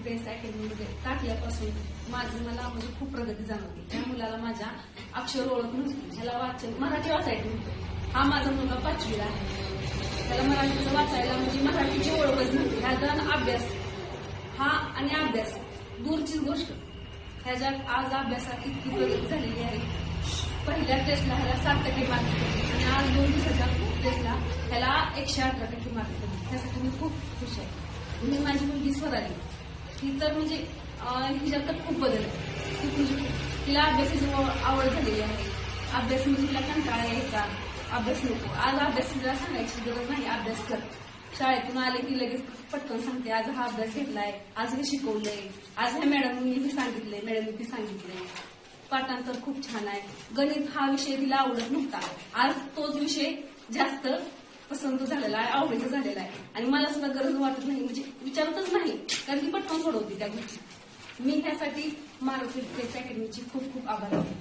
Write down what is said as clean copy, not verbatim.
Press अकॅडमीमध्ये टाकल्यापासून मला म्हणजे खूप प्रगती जाणवली. त्या मुलाला माझ्या अक्षर ओळख नव्हती. ह्याला वाचन मराठी वाचायचं नव्हतं. हा माझा मुलगा 5वीला आहे. त्याला मराठीचं वाचायला म्हणजे मराठीची ओळखच नव्हती. ह्याचा अभ्यास हा आणि अभ्यास दूरचीच गोष्ट. ह्याच्यात आज अभ्यासात इतकी प्रगती झालेली आहे. पहिल्या टेस्टला ह्याला 7% मार्क पडले आणि आज 2 दिवसाच्या टेस्टला ह्याला 118% मार्क पडले. त्यासाठी मी खूप खुश आहे. मी माझी मुलगी स्वराली ही तर म्हणजे हिच्यात तर खूप बदल आहे. खूप म्हणजे तिला अभ्यासाची आवड झालेली आहे. अभ्यास म्हणजे तिला कंटाळा यायचा, अभ्यास नको. आज अभ्यास तिला सांगायची गरज नाही, अभ्यास कर. शाळेतून आले की लगेच पटकन सांगते, आज हा अभ्यास घेतलाय, आज हे शिकवलंय, आज ह्या मॅडमनी हे सांगितलंय, मॅडमनी ते सांगितलंय. पाठांतर खूप छान आहे. गणित हा विषय तिला आवडत नव्हता, आज तोच विषय जास्त पसंत झालेला आहे, आवडीचा झालेला आहे. आणि मला सुद्धा गरज वाटत नाही, म्हणजे विचारतच नाही, कारण ती पटकन सोडवते त्या गोष्टी. मी ह्यासाठी मारुती प्रेस अकॅडमीची खूप खूप आभार आहे.